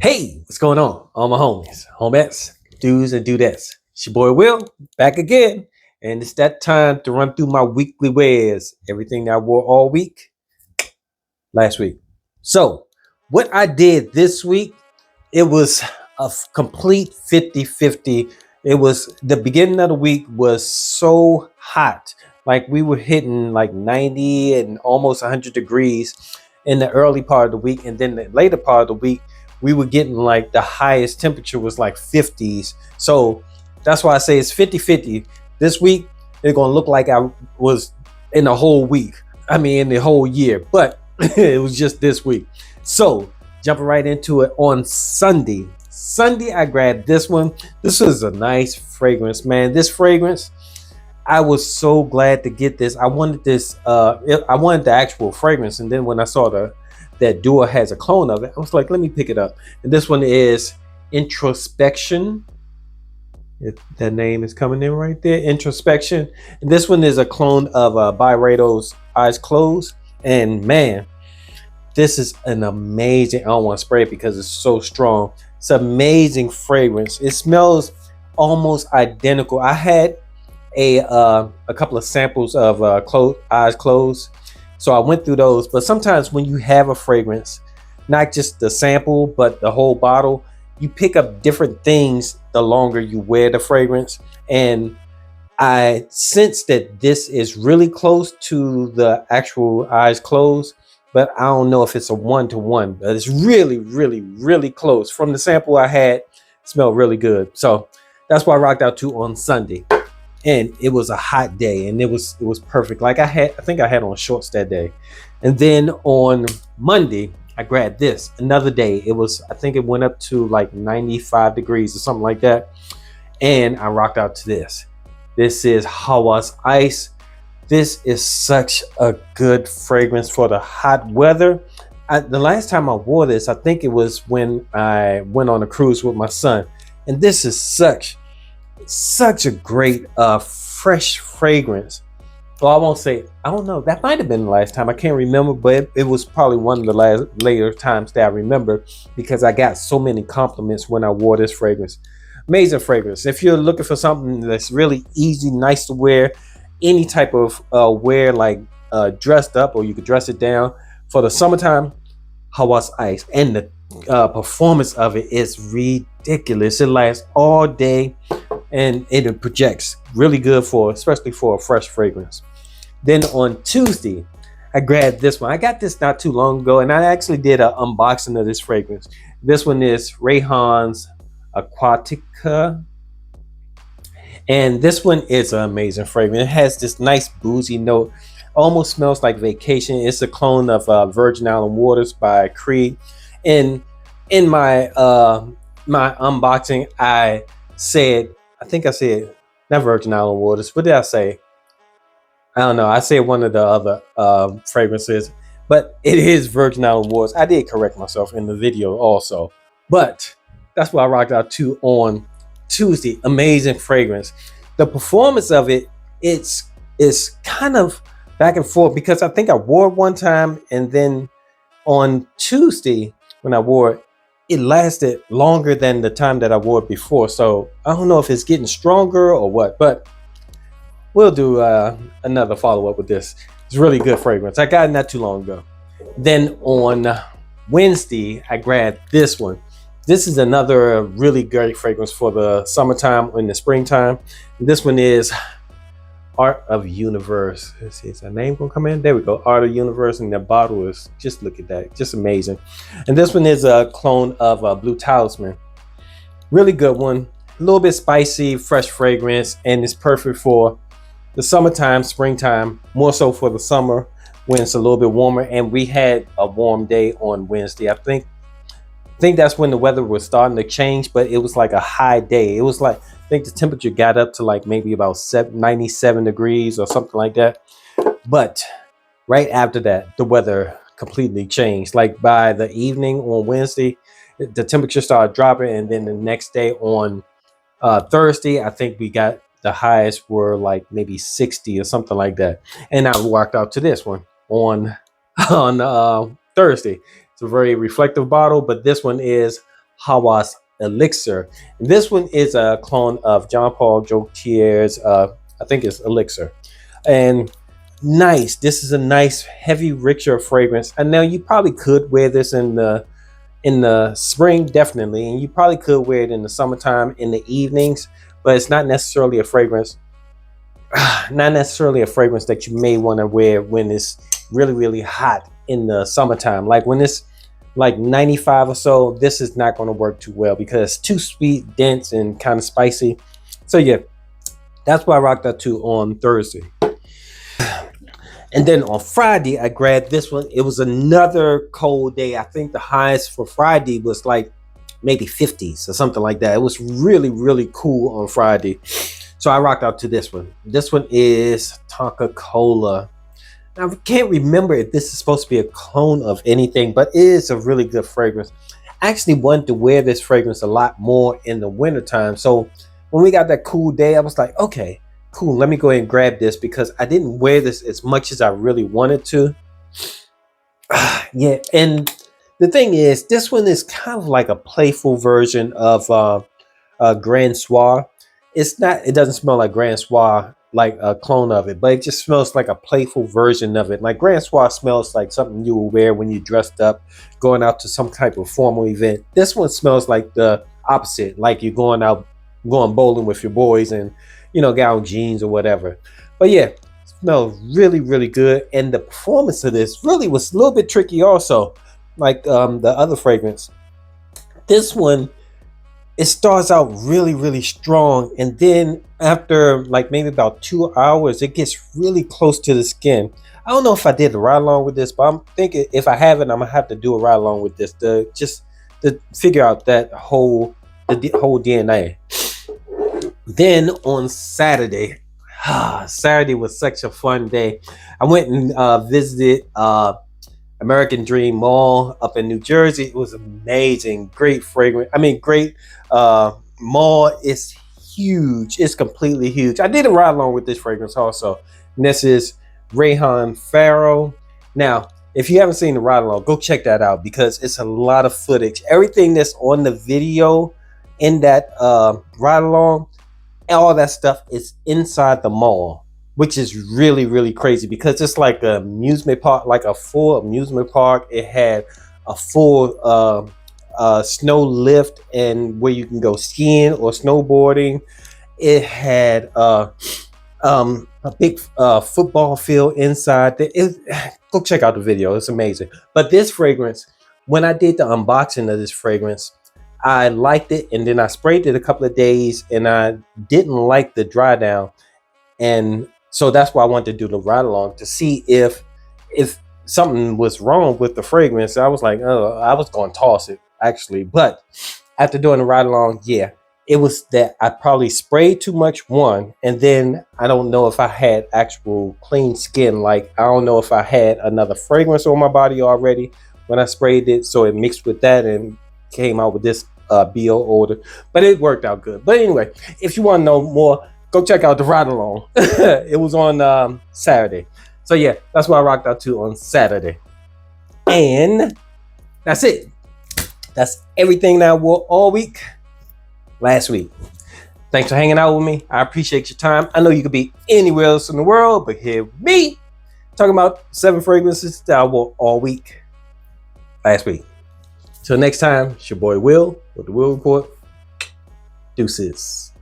Hey, what's going on? All my homies, homettes, dudes, and dudettes. It's your boy Will, back again. And it's that time to run through my weekly wears. Everything that I wore all week, last week. So, what I did this week, it was a complete 50-50. It was the beginning of the week was so hot. Like we were hitting like 90 and almost 100 degrees in the early part of the week. And then the later part of the week, we were getting like the highest temperature was like 50s. So that's why I say it's 50-50. This week, it's going to look like I was in the whole week. I mean, in the whole year. But it was just this week. So jumping right into it on Sunday. Sunday, I grabbed this one. This is a nice fragrance, man. This fragrance, I was so glad to get this. I wanted this. I wanted the actual fragrance, and then when I saw that Dior has a clone of it, I was like, let me pick it up. And this one is Introspection. If the name is coming in right there, Introspection. And this one is a clone of Byredo's Eyes Closed. And man, this is an amazing. I don't want to spray it because it's so strong. It's an amazing fragrance. It smells almost identical. I had a couple of samples of Eyes Closed, so I went through those. But sometimes when you have a fragrance, not just the sample but the whole bottle, you pick up different things the longer you wear the fragrance. And I sense that this is really close to the actual Eyes Closed, but I don't know if it's a one-to-one, but it's really, really, really close. From the sample I had, it smelled really good. So that's what I rocked out to on Sunday. And it was a hot day, and it was perfect. Like I think I had on shorts that day. And then on Monday, I grabbed this. Another day, I think it went up to like 95 degrees or something like that. And I rocked out to this. This is Hawas Ice. This is such a good fragrance for the hot weather. The last time I wore this, I think it was when I went on a cruise with my son. And this is such a great fresh fragrance. Well, I won't say, I don't know, that might have been the last time, I can't remember, but it was probably one of the later times that I remember, because I got so many compliments when I wore this fragrance. Amazing fragrance. If you're looking for something that's really easy, nice to wear, any type of wear, like dressed up, or you could dress it down for the summertime, Hawas Ice. And the performance of it is ridiculous. It lasts all day, and it projects really good especially for a fresh fragrance. Then on Tuesday, I grabbed this one. I got this not too long ago, and I actually did an unboxing of this fragrance. This one is Rayhan's Aquatica. And this one is an amazing fragrance. It has this nice boozy note. Almost smells like vacation. It's a clone of Virgin Island Waters by Creed. And in my my unboxing, I think I said not Virgin Island Waters. What did I say? I don't know. I said one of the other fragrances, but it is Virgin Island Waters. I did correct myself in the video also, but that's what I rocked out to on Tuesday. Amazing fragrance. The performance of it's kind of back and forth, because I think I wore it one time, and then on Tuesday when I wore it, it lasted longer than the time that I wore it before. So I don't know if it's getting stronger or what, but we'll do another follow-up with this. It's really good fragrance. I got it not too long ago. Then on Wednesday, I grabbed this one. This is another really great fragrance for the summertime or in the springtime. This one is Art of Universe. Let's see, is that name gonna come in? There we go. Art of Universe, and the bottle is, just look at that, just amazing. And this one is a clone of Blue Talisman. Really good one. A little bit spicy, fresh fragrance, and it's perfect for the summertime, springtime, more so for the summer when it's a little bit warmer. And we had a warm day on Wednesday. I think that's when the weather was starting to change, but it was like a high day. It was like, I think the temperature got up to like maybe about 97 degrees or something like that. But right after that, the weather completely changed. Like by the evening on Wednesday, the temperature started dropping. And then the next day on Thursday, I think we got the highest were like maybe 60 or something like that. And I walked out to this one on Thursday. It's a very reflective bottle, but this one is Hawa's Elixir. And this one is a clone of Jean Paul Gaultier's, I think it's Elixir. And nice. This is a nice, heavy, richer fragrance. And now you probably could wear this in the spring, definitely, and you probably could wear it in the summertime in the evenings, but it's not necessarily a fragrance. Not necessarily a fragrance that you may want to wear when it's really, really hot in the summertime. Like when it's like 95 or so, this is not going to work too well because it's too sweet, dense, and kind of spicy. So yeah, that's why I rocked that too on Thursday. And then on Friday, I grabbed this one. It was another cold day. I think the highest for Friday was like maybe 50s or something like that. It was really, really cool on Friday. So I rocked out to this one. This one is Tonka Cola. Now, I can't remember if this is supposed to be a clone of anything, but it is a really good fragrance. I actually wanted to wear this fragrance a lot more in the wintertime. So when we got that cool day, I was like, okay, cool, let me go ahead and grab this because I didn't wear this as much as I really wanted to. Yeah, and the thing is, this one is kind of like a playful version of Grand Soir. It's not, it doesn't smell like Grand Soir, like a clone of it, but it just smells like a playful version of it. Like Grand Soir smells like something you will wear when you're dressed up, going out to some type of formal event. This one smells like the opposite, like you're going out, going bowling with your boys and, you know, got on jeans or whatever. But yeah, it smells really, really good. And the performance of this really was a little bit tricky also, like the other fragrance. This one, it starts out really, really strong, and then after like maybe about 2 hours, it gets really close to the skin. I don't know if I did a ride along with this, but I'm thinking if I haven't, I'm gonna have to do a ride along with this to just to figure out that whole DNA. Then on Saturday, Saturday was such a fun day. I went and visited American Dream Mall up in New Jersey. It was amazing. Great fragrance. I mean, great mall. It's huge. It's completely huge. I did a ride along with this fragrance also. And this is Rayhan Pharaoh. Now, if you haven't seen the ride along, go check that out because it's a lot of footage. Everything that's on the video in that ride along, all that stuff is inside the mall, which is really, really crazy because it's like an amusement park, like a full amusement park. It had a full snow lift and where you can go skiing or snowboarding. It had a big football field inside. Go check out the video. It's amazing. But this fragrance, when I did the unboxing of this fragrance, I liked it, and then I sprayed it a couple of days, and I didn't like the dry down, and so that's why I wanted to do the ride along to see if something was wrong with the fragrance. I was like, oh, I was going to toss it actually, but after doing the ride along, yeah, it was that I probably sprayed too much, one, and then I don't know if I had actual clean skin. Like I don't know if I had another fragrance on my body already when I sprayed it, so it mixed with that and came out with this BO odor, but it worked out good. But anyway, if you want to know more, go check out the ride along. It was on Saturday. So yeah, that's what I rocked out to on Saturday. And that's it. That's everything that I wore all week last week. Thanks for hanging out with me. I appreciate your time. I know you could be anywhere else in the world, but here with me, talking about 7 fragrances that I wore all week last week. Till next time, it's your boy Will with the Will Report. Deuces.